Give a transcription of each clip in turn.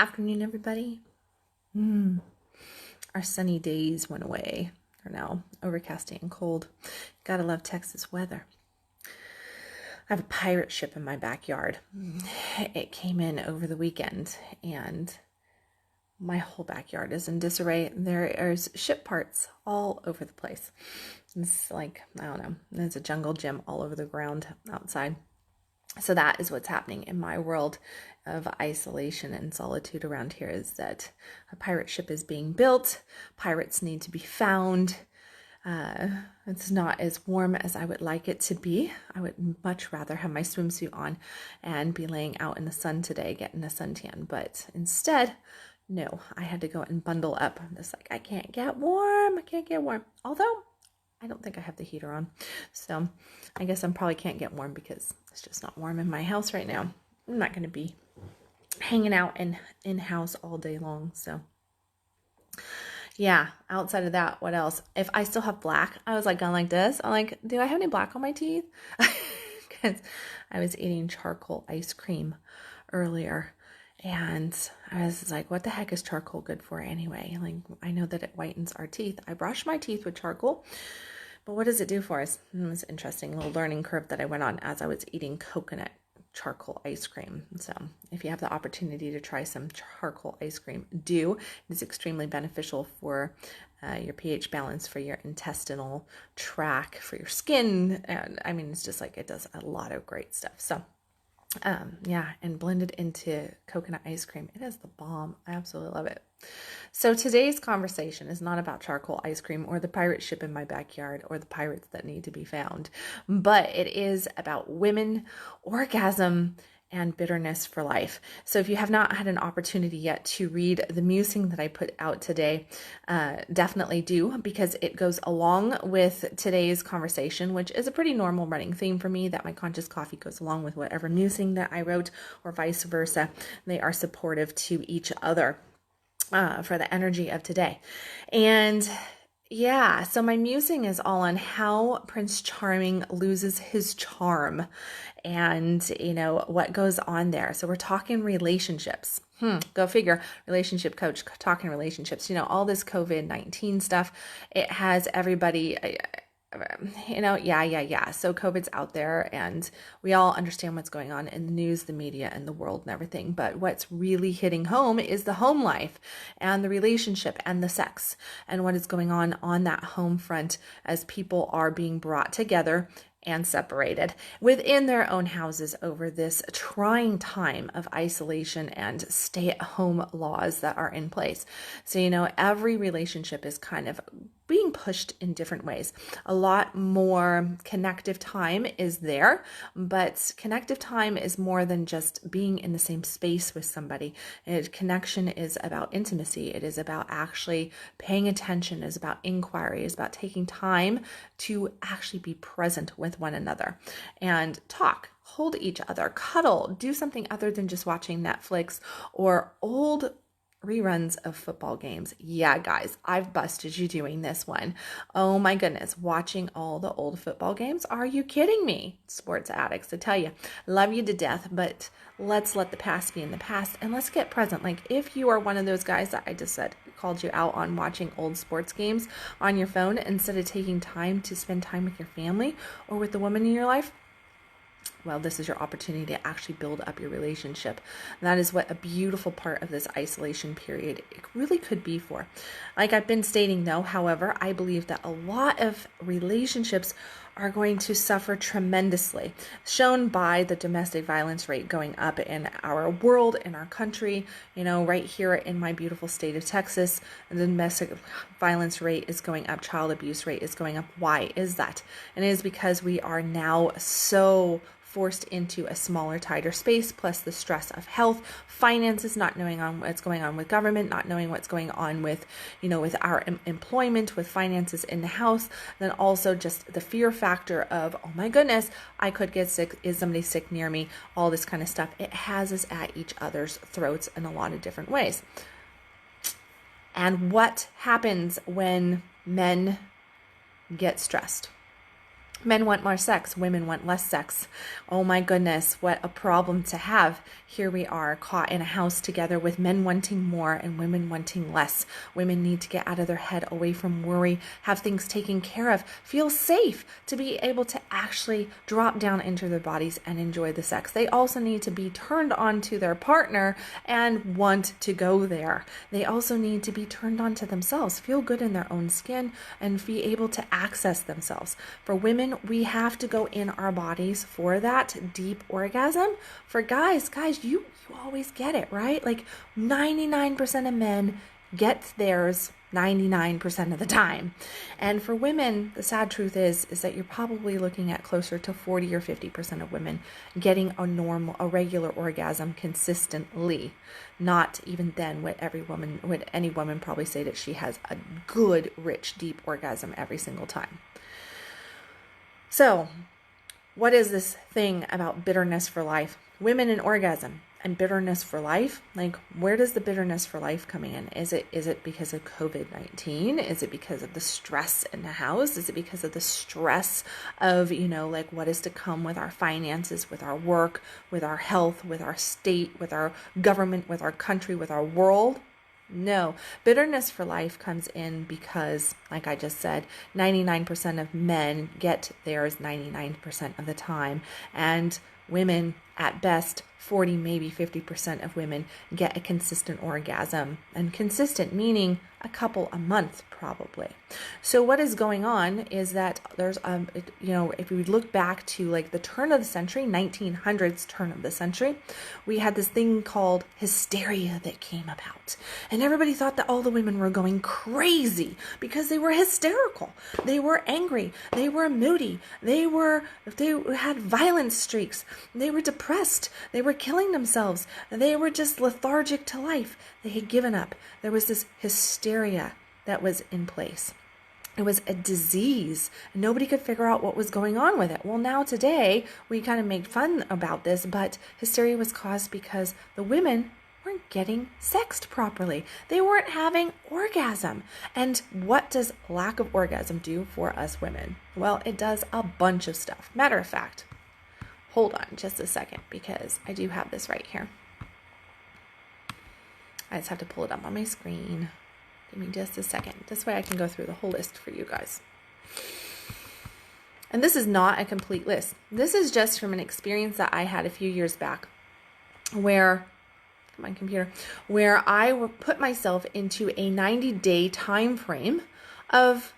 Afternoon, everybody. Our sunny days went away. Are now overcasting and cold. Gotta love Texas weather. I have a pirate ship in my backyard. It came in over the weekend and my whole backyard is in disarray. There's ship parts all over the place. It's like, I don't know, there's a jungle gym all over the ground outside. So that is what's happening in my world of isolation and solitude around here, is that a pirate ship is being built. Pirates need to be found. It's not as warm as I would like it to be. I would much rather have my swimsuit on and be laying out in the sun today, getting a suntan. But instead, no, I had to go and bundle up. I'm just like, I can't get warm. I can't get warm. Although I don't think I have the heater on. So I guess I probably can't get warm because it's just not warm in my house right now. I'm not going to be hanging out in-house all day long. So yeah, outside of that, what else? If I still have black, I was like going like this. I'm like, do I have any black on my teeth? Because I was eating charcoal ice cream earlier. And I was like, what the heck is charcoal good for anyway? Like, I know that it whitens our teeth. I brush my teeth with charcoal, but what does it do for us? It was an interesting little learning curve that I went on as I was eating coconut charcoal ice cream. So if you have the opportunity to try some charcoal ice cream, do. It is extremely beneficial for your pH balance, for your intestinal tract, for your skin. And I mean, it's just like, it does a lot of great stuff. So yeah, and blended into coconut ice cream. It is the bomb. I absolutely love it. So today's conversation is not about charcoal ice cream or the pirate ship in my backyard or the pirates that need to be found, but it is about women, orgasm, and bitterness for life. So if you have not had an opportunity yet to read the musing that I put out today, definitely do, because it goes along with today's conversation, which is a pretty normal running theme for me, that my conscious coffee goes along with whatever musing that I wrote, or vice versa. They are supportive to each other for the energy of today. And yeah, so my musing is all on how Prince Charming loses his charm and, you know, what goes on there. So we're talking relationships. Go figure, relationship coach talking relationships. You know, all this COVID-19 stuff, it has everybody, yeah. So COVID's out there and we all understand what's going on in the news, the media, and the world and everything. But what's really hitting home is the home life and the relationship and the sex and what is going on that home front as people are being brought together and separated within their own houses over this trying time of isolation and stay-at-home laws that are in place. So, you know, every relationship is kind of being pushed in different ways. A lot more connective time is there, but connective time is more than just being in the same space with somebody. Connection is about intimacy. It is about actually paying attention. It is about inquiry. It is about taking time to actually be present with one another and talk, hold each other, cuddle, do something other than just watching Netflix or old reruns of football games. Yeah, guys, I've busted you doing this one. Oh my goodness, watching all the old football games. Are you kidding me? Sports addicts, I tell you, love you to death, but let's let the past be in the past and let's get present. Like, if you are one of those guys that I just said, called you out on watching old sports games on your phone instead of taking time to spend time with your family or with the woman in your life, well, this is your opportunity to actually build up your relationship. And that is what a beautiful part of this isolation period it really could be for. Like I've been stating though, however, I believe that a lot of relationships are going to suffer tremendously, shown by the domestic violence rate going up in our world, in our country. You know, right here in my beautiful state of Texas, the domestic violence rate is going up, child abuse rate is going up. Why is that? And it is because we are now so forced into a smaller, tighter space, plus the stress of health, finances, not knowing on what's going on with government, not knowing what's going on with, you know, with our employment, with finances in the house, then also just the fear factor of, oh my goodness, I could get sick, is somebody sick near me, all this kind of stuff. It has us at each other's throats in a lot of different ways. And what happens when men get stressed? Men want more sex, women want less sex. Oh my goodness, what a problem to have. Here we are caught in a house together with men wanting more and women wanting less. Women need to get out of their head, away from worry, have things taken care of, feel safe to be able to actually drop down into their bodies and enjoy the sex. They also need to be turned on to their partner and want to go there. They also need to be turned on to themselves, feel good in their own skin, and be able to access themselves. For women, we have to go in our bodies for that deep orgasm. For guys, you always get it, right? Like 99% of men get theirs 99% of the time. And for women, the sad truth is that you're probably looking at closer to 40 or 50% of women getting a regular orgasm consistently. Not even then would any woman probably say that she has a good, rich, deep orgasm every single time. So, what is this thing about bitterness for life? Women and orgasm and bitterness for life? Like, where does the bitterness for life coming in? Is it because of COVID-19? Is it because of the stress in the house? Is it because of the stress of, like what is to come with our finances, with our work, with our health, with our state, with our government, with our country, with our world? No, bitterness for life comes in because, like I just said, 99% of men get theirs 99% of the time, and women, at best, 40, maybe 50% of women get a consistent orgasm, and consistent meaning a couple a month probably. So what is going on is that there's, if we look back to like the turn of the century, 1900s turn of the century, we had this thing called hysteria that came about. And everybody thought that all the women were going crazy because they were hysterical. They were angry. They were moody. They had violent streaks. They were depressed. They were killing themselves. They were just lethargic to life. They had given up. There was this hysteria that was in place. It was a disease. Nobody could figure out what was going on with it. Well, now today, we kind of make fun about this, but hysteria was caused because the women weren't getting sexed properly. They weren't having orgasm. And what does lack of orgasm do for us women? Well, it does a bunch of stuff. Matter of fact, hold on just a second because I do have this right here. I just have to pull it up on my screen. Give me just a second. This way I can go through the whole list for you guys. And this is not a complete list. This is just from an experience that I had a few years back where I put myself into a 90-day time frame of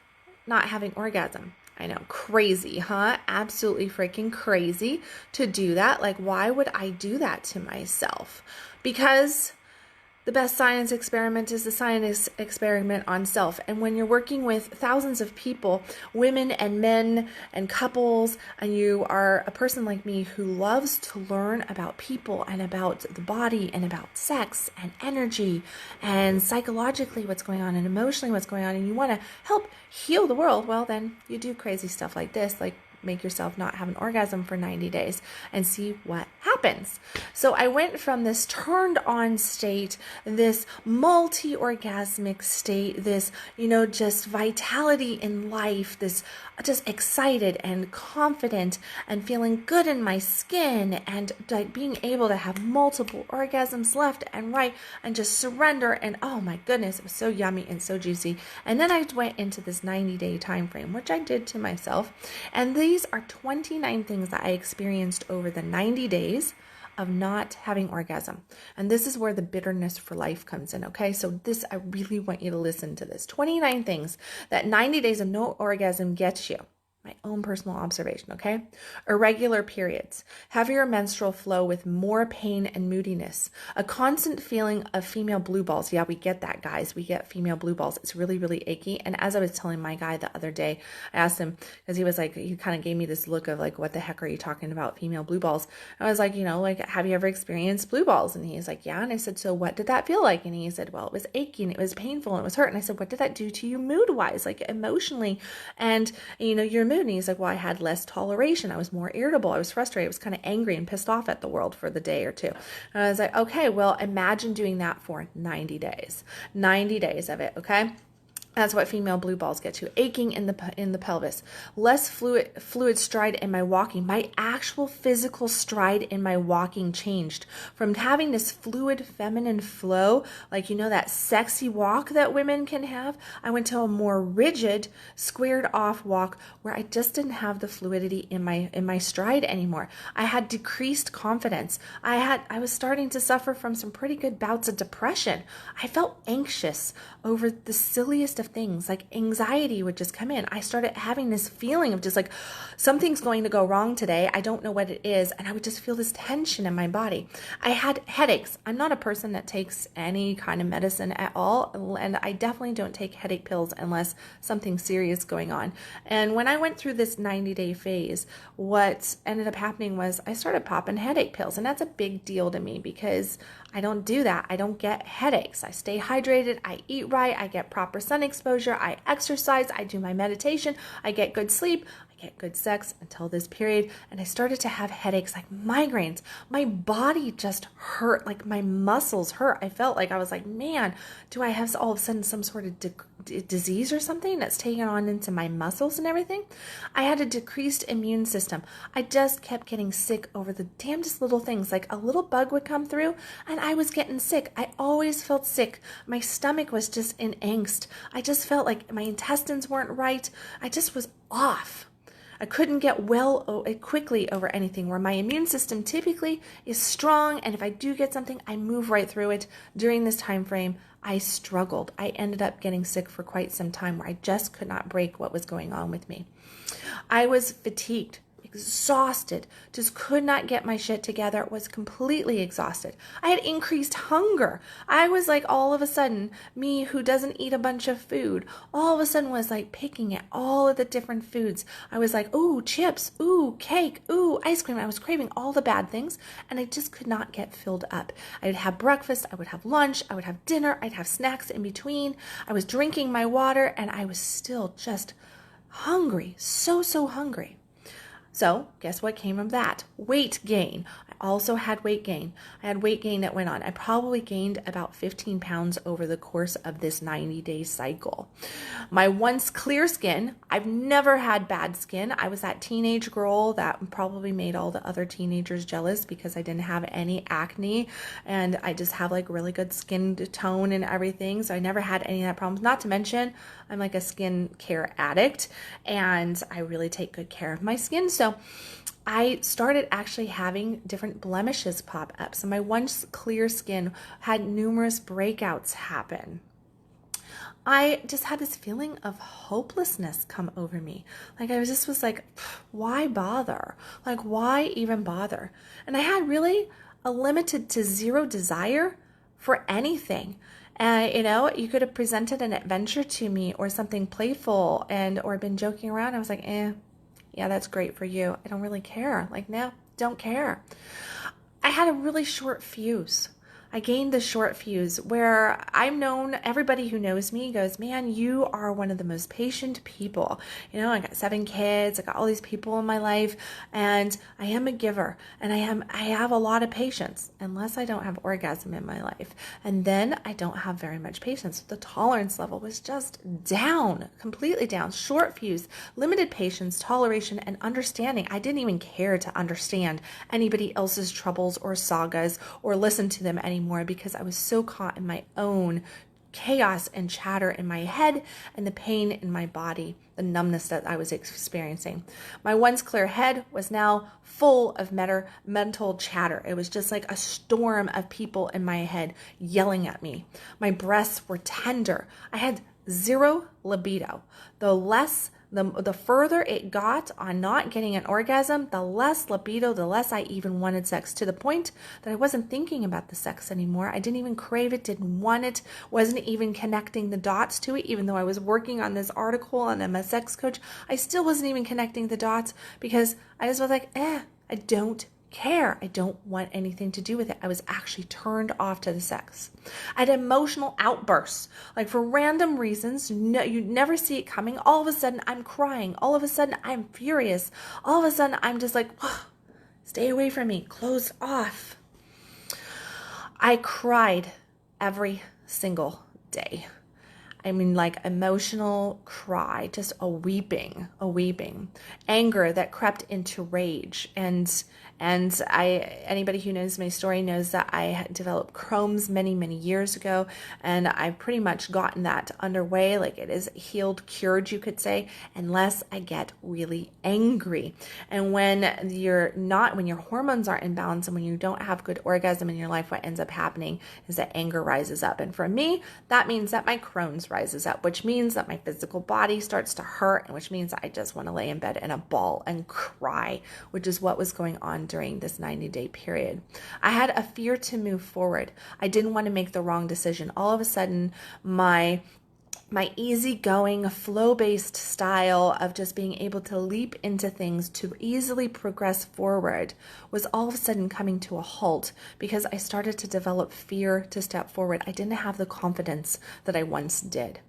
not having orgasm. I know, crazy, huh? Absolutely freaking crazy to do that. Like, why would I do that to myself? Because the best science experiment is the science experiment on self. And when you're working with thousands of people, women and men and couples, and you are a person like me who loves to learn about people and about the body and about sex and energy and psychologically what's going on and emotionally what's going on, and you want to help heal the world, well, then you do crazy stuff like this, like make yourself not have an orgasm for 90 days and see what happens. So I went from this turned on state, this multi-orgasmic state, this, just vitality in life, this just excited and confident and feeling good in my skin and like being able to have multiple orgasms left and right and just surrender. And oh my goodness, it was so yummy and so juicy. And then I went into this 90-day time frame, which I did to myself. And these are 29 things that I experienced over the 90 days of not having orgasm. And this is where the bitterness for life comes in, okay? So this, I really want you to listen to this. 29 things that 90 days of no orgasm gets you. My own personal observation, okay? Irregular periods, heavier menstrual flow with more pain and moodiness, a constant feeling of female blue balls. Yeah, we get that, guys. We get female blue balls. It's really, really achy. And as I was telling my guy the other day, I asked him, because he was like, he kind of gave me this look of like, what the heck are you talking about, female blue balls? I was like, have you ever experienced blue balls? And he's like, yeah. And I said, so what did that feel like? And he said, well, it was achy and it was painful and it was hurt. And I said, what did that do to you mood-wise, like emotionally? And, your mood. And he's like, well, I had less toleration. I was more irritable. I was frustrated. I was kind of angry and pissed off at the world for the day or two. And I was like, okay, well, imagine doing that for 90 days. 90 days of it, okay? That's what female blue balls get to. Aching in the pelvis. Less fluid stride in my walking. My actual physical stride in my walking changed. From having this fluid feminine flow, like, that sexy walk that women can have, I went to a more rigid, squared off walk where I just didn't have the fluidity in my stride anymore. I had decreased confidence. I was starting to suffer from some pretty good bouts of depression. I felt anxious over the silliest of things, like anxiety would just come in. I started having this feeling of just like something's going to go wrong today. I don't know what it is. And I would just feel this tension in my body. I had headaches. I'm not a person that takes any kind of medicine at all. And I definitely don't take headache pills unless something serious going on. And when I went through this 90-day phase, what ended up happening was I started popping headache pills. And that's a big deal to me because I don't do that. I don't get headaches. I stay hydrated. I eat right. I get proper sun exposure. I exercise. I do my meditation. I get good sleep. I get good sex until this period. And I started to have headaches, like migraines. My body just hurt, like my muscles hurt. I felt like I was like, man, do I have all of a sudden some sort of disease or something that's taken on into my muscles and everything? I had a decreased immune system. I just kept getting sick over the damnedest little things. Like a little bug would come through and I was getting sick. I always felt sick. My stomach was just in angst. I just felt like my intestines weren't right. I just was off. I couldn't get well quickly over anything, where my immune system typically is strong, and if I do get something, I move right through it. During this time frame, I struggled. I ended up getting sick for quite some time where I just could not break what was going on with me. I was fatigued, exhausted, just could not get my shit together, was completely exhausted. I had increased hunger. I was like, all of a sudden, me who doesn't eat a bunch of food, all of a sudden was like picking at all of the different foods. I was like, ooh, chips, ooh, cake, ooh, ice cream. I was craving all the bad things and I just could not get filled up. I would have breakfast, I would have lunch, I would have dinner, I'd have snacks in between. I was drinking my water and I was still just hungry, so hungry. So guess what came of that? Weight gain. I also had weight gain. I had weight gain that went on. I probably gained about 15 pounds over the course of this 90-day cycle. My once clear skin, I've never had bad skin. I was that teenage girl that probably made all the other teenagers jealous because I didn't have any acne and I just have like really good skin tone and everything. So I never had any of that problems. Not to mention, I'm like a skin care addict and I really take good care of my skin. So I started actually having different blemishes pop up. So my once clear skin had numerous breakouts happen. I just had this feeling of hopelessness come over me. Like I was like, why bother? Like, why even bother? And I had really a limited to zero desire for anything. You could have presented an adventure to me or something playful or been joking around. I was like, yeah, that's great for you. I don't really care. Like, no, don't care. I had a really short fuse. I gained the short fuse where I'm known, everybody who knows me goes, man, you are one of the most patient people. I got 7 kids, I got all these people in my life, and I am a giver, and I have a lot of patience, unless I don't have orgasm in my life. And then I don't have very much patience. The tolerance level was just down, completely down, short fuse, limited patience, toleration, and understanding. I didn't even care to understand anybody else's troubles or sagas or listen to them anymore because I was so caught in my own chaos and chatter in my head and the pain in my body, the numbness that I was experiencing. My once clear head was now full of mental chatter. It was just like a storm of people in my head yelling at me. My breasts were tender. I had zero libido. The further it got on not getting an orgasm, the less libido, the less I even wanted sex, to the point that I wasn't thinking about the sex anymore. I didn't even crave it, didn't want it, wasn't even connecting the dots to it. Even though I was working on this article and I'm a sex coach, I still wasn't even connecting the dots because I just was like, I don't care. I don't want anything to do with it. I was actually turned off to the sex. I had emotional outbursts, like for random reasons. No, you'd never see it coming. All of a sudden, I'm crying. All of a sudden, I'm furious. All of a sudden, I'm just like, stay away from me. Close off. I cried every single day. I mean, like emotional cry, just a weeping, anger that crept into rage. And anybody who knows my story knows that I had developed Crohn's many, many years ago, and I've pretty much gotten that underway. Like, it is healed, cured, you could say, unless I get really angry. And when your hormones aren't in balance and when you don't have good orgasm in your life, what ends up happening is that anger rises up. And for me, that means that my Crohn's rises up, which means that my physical body starts to hurt, and which means that I just want to lay in bed in a ball and cry, which is what was going on during this 90-day period. I had a fear to move forward. I didn't want to make the wrong decision. All of a sudden, my easygoing, flow-based style of just being able to leap into things to easily progress forward was all of a sudden coming to a halt because I started to develop fear to step forward. I didn't have the confidence that I once did.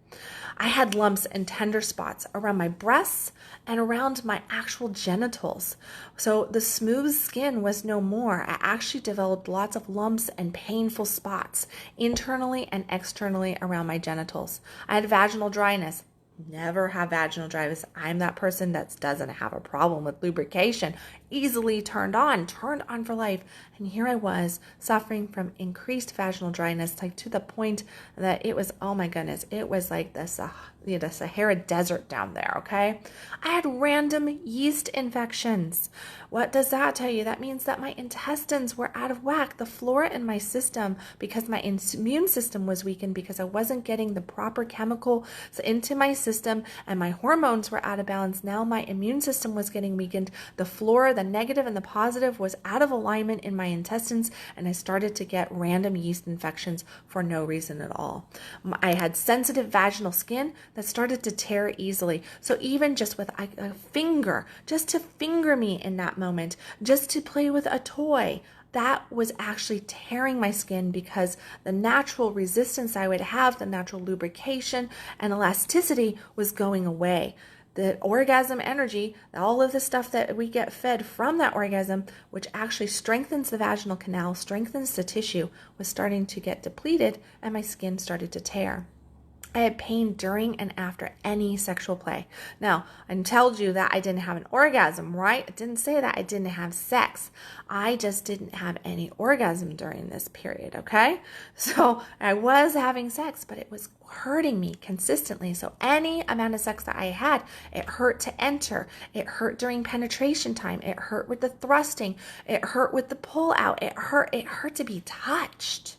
I had lumps and tender spots around my breasts and around my actual genitals. So the smooth skin was no more. I actually developed lots of lumps and painful spots internally and externally around my genitals. I had vaginal dryness. Never have vaginal dryness. I'm that person that doesn't have a problem with lubrication. Easily turned on for life. And here I was suffering from increased vaginal dryness, like to the point that it was, oh my goodness, it was like the Sahara Desert down there, okay? I had random yeast infections. What does that tell you? That means that my intestines were out of whack. The flora in my system, because my immune system was weakened, because I wasn't getting the proper chemicals into my system and my hormones were out of balance. Now my immune system was getting weakened. The flora, the negative and the positive, was out of alignment in my intestines, and I started to get random yeast infections for no reason at all. I had sensitive vaginal skin that started to tear easily. So even just with a finger, just to finger me in that moment, just to play with a toy, that was actually tearing my skin because the natural resistance I would have, the natural lubrication and elasticity was going away. The orgasm energy, all of the stuff that we get fed from that orgasm, which actually strengthens the vaginal canal, strengthens the tissue, was starting to get depleted, and my skin started to tear. I had pain during and after any sexual play. Now, I told you that I didn't have an orgasm, right? I didn't say that I didn't have sex. I just didn't have any orgasm during this period, okay? So I was having sex, but it was hurting me consistently. So any amount of sex that I had, it hurt to enter. It hurt during penetration time. It hurt with the thrusting. It hurt with the pull out. It hurt to be touched.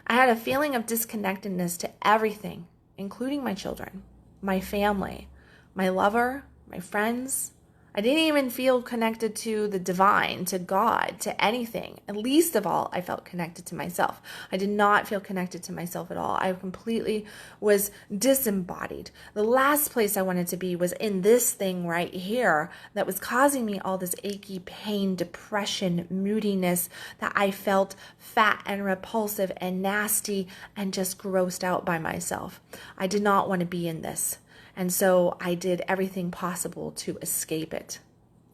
I had a feeling of disconnectedness to everything, including my children, my family, my lover, my friends. I didn't even feel connected to the divine, to God, to anything. And least of all, I felt connected to myself. I did not feel connected to myself at all. I completely was disembodied. The last place I wanted to be was in this thing right here that was causing me all this achy pain, depression, moodiness, that I felt fat and repulsive and nasty and just grossed out by myself. I did not want to be in this. And so I did everything possible to escape it.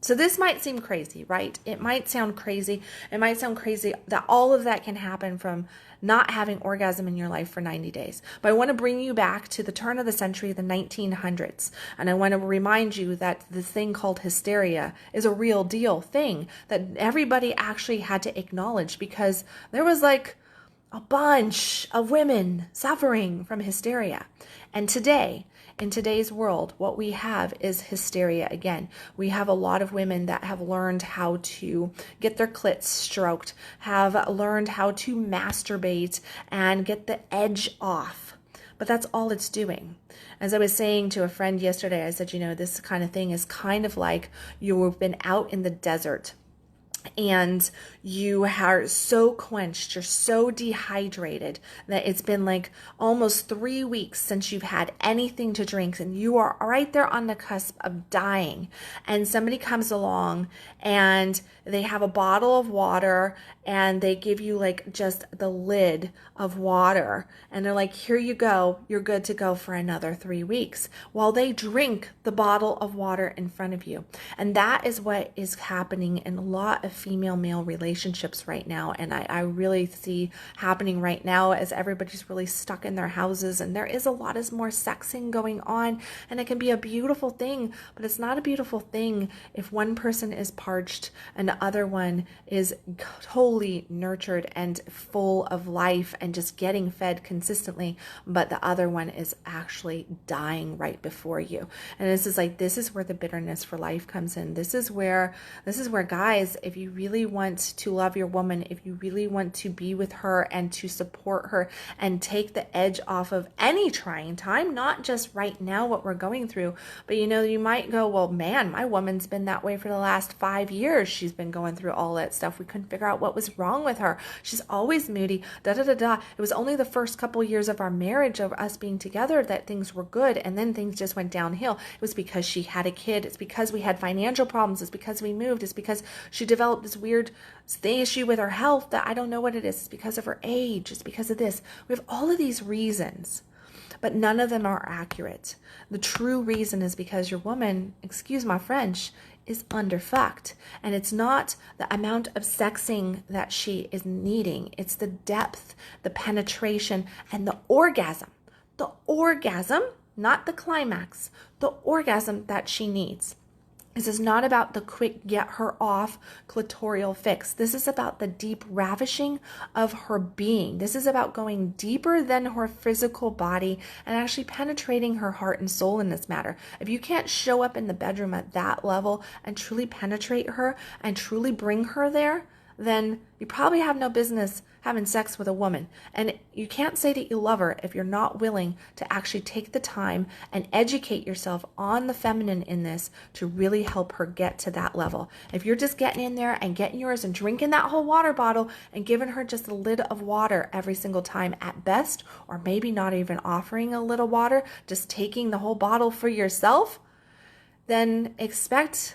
So this might seem crazy, right? It might sound crazy. It might sound crazy that all of that can happen from not having orgasm in your life for 90 days. But I want to bring you back to the turn of the century, the 1900s. And I want to remind you that this thing called hysteria is a real deal thing that everybody actually had to acknowledge, because there was like a bunch of women suffering from hysteria. And today, in today's world, what we have is hysteria again. We have a lot of women that have learned how to get their clits stroked, have learned how to masturbate and get the edge off. But that's all it's doing. As I was saying to a friend yesterday, I said, this kind of thing is kind of like you've been out in the desert and you are so quenched, you're so dehydrated that it's been like almost 3 weeks since you've had anything to drink, and you are right there on the cusp of dying. And somebody comes along and they have a bottle of water and they give you like just the lid of water and they're like, here you go, you're good to go for another 3 weeks, while they drink the bottle of water in front of you. And that is what is happening in a lot of female-male relationships right now. And I really see happening right now as everybody's really stuck in their houses, and there is a lot of more sexing going on, and it can be a beautiful thing, but it's not a beautiful thing if one person is parched and the other one is totally nurtured and full of life and just getting fed consistently, but the other one is actually dying right before you. And this is where the bitterness for life comes in. This is where guys, if you really want to love your woman, if you really want to be with her and to support her and take the edge off of any trying time, not just right now what we're going through, but you might go, well, man, my woman's been that way for the last 5 years. She's been going through all that stuff. We couldn't figure out what was wrong with her. She's always moody, da da da da. It was only the first couple years of our marriage, of us being together, that things were good, and then things just went downhill. It was because she had a kid. It's because we had financial problems. It's because we moved. It's because she developed this weird issue with her health that I don't know what it is. It's because of her age. It's because of this. We have all of these reasons, but none of them are accurate. The true reason is because your woman, excuse my French, is underfucked. And it's not the amount of sexing that she is needing. It's the depth, the penetration, and the orgasm. The orgasm, not the climax, the orgasm that she needs. This is not about the quick get her off clitoral fix. This is about the deep ravishing of her being. This is about going deeper than her physical body and actually penetrating her heart and soul in this matter. If you can't show up in the bedroom at that level and truly penetrate her and truly bring her there, then you probably have no business having sex with a woman. And you can't say that you love her if you're not willing to actually take the time and educate yourself on the feminine in this to really help her get to that level. If you're just getting in there and getting yours and drinking that whole water bottle and giving her just a lid of water every single time at best, or maybe not even offering a little water, just taking the whole bottle for yourself, then expect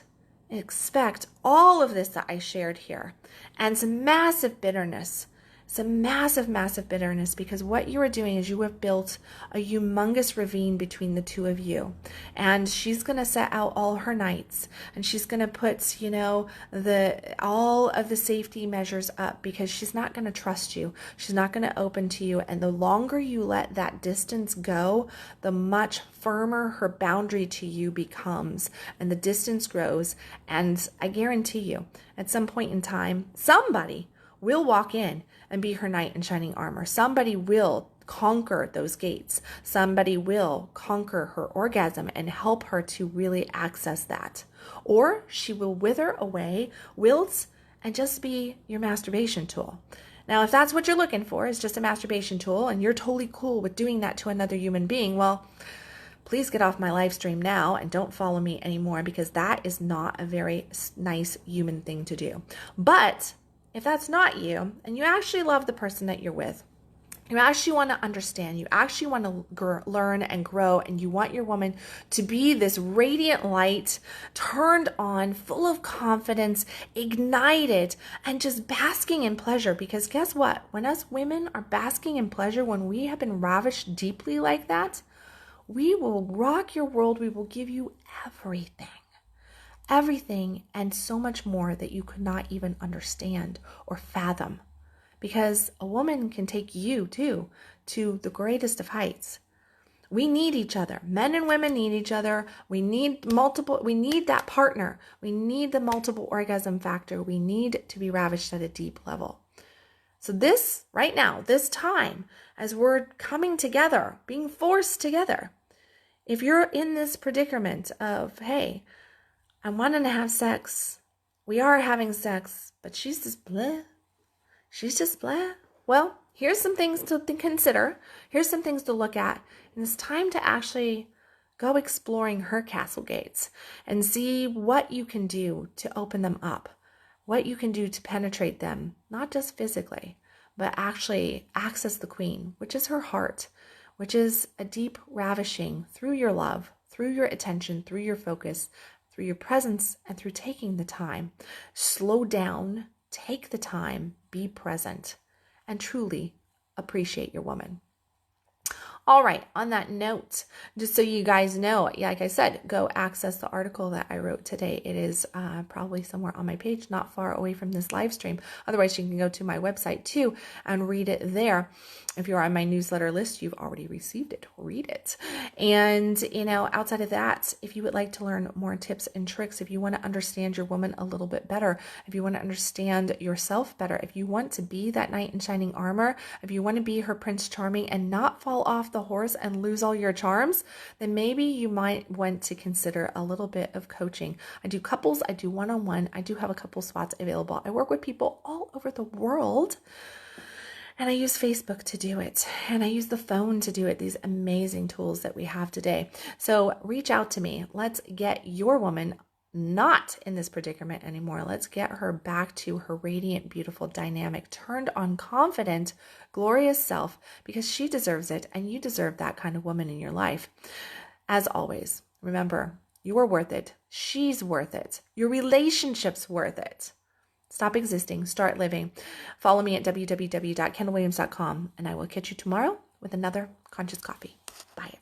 all of this that I shared here, and some massive bitterness, some massive, massive bitterness, because what you are doing is you have built a humongous ravine between the two of you. And she's going to set out all her nights, and she's going to put, all of the safety measures up, because she's not going to trust you. She's not going to open to you. And the longer you let that distance go, the much firmer her boundary to you becomes, and the distance grows. And I guarantee you, at some point in time, somebody will walk in and be her knight in shining armor. Somebody will conquer those gates. Somebody will conquer her orgasm and help her to really access that. Or she will wither away, wilt, and just be your masturbation tool. Now, if that's what you're looking for, is just a masturbation tool, and you're totally cool with doing that to another human being, well, please get off my live stream now and don't follow me anymore, because that is not a very nice human thing to do. But if that's not you, and you actually love the person that you're with, you actually want to understand, you actually want to learn and grow, and you want your woman to be this radiant light, turned on, full of confidence, ignited, and just basking in pleasure. Because guess what? When us women are basking in pleasure, when we have been ravished deeply like that, we will rock your world. We will give you everything and so much more that you could not even understand or fathom, because a woman can take you too to the greatest of heights. We need each other. Men and women need each other. We need that partner. We need the multiple orgasm factor. We need to be ravished at a deep level. So this right now, this time, as we're coming together, being forced together, if you're in this predicament of, hey, I'm wanting to have sex, we are having sex, but she's just blah. She's just blah. Well, here's some things to consider. Here's some things to look at. And it's time to actually go exploring her castle gates and see what you can do to open them up, what you can do to penetrate them, not just physically, but actually access the queen, which is her heart, which is a deep ravishing through your love, through your attention, through your focus, through your presence, and through taking the time. Slow down, take the time, be present, and truly appreciate your woman. All right, on that note, just so you guys know, like I said, go access the article that I wrote today. It is probably somewhere on my page, not far away from this live stream. Otherwise, you can go to my website too and read it there. If you're on my newsletter list, you've already received it. Read it. And, outside of that, if you would like to learn more tips and tricks, if you want to understand your woman a little bit better, if you want to understand yourself better, if you want to be that knight in shining armor, if you want to be her Prince Charming and not fall off the horse and lose all your charms, then maybe you might want to consider a little bit of coaching. I do couples, I do one-on-one, I do have a couple spots available. I work with people all over the world. And I use Facebook to do it. And I use the phone to do it, these amazing tools that we have today. So reach out to me. Let's get your woman not in this predicament anymore. Let's get her back to her radiant, beautiful, dynamic, turned on, confident, glorious self, because she deserves it and you deserve that kind of woman in your life. As always, remember, you are worth it. She's worth it. Your relationship's worth it. Stop existing, start living. Follow me at www.kendalwilliams.com, and I will catch you tomorrow with another Conscious Coffee. Bye.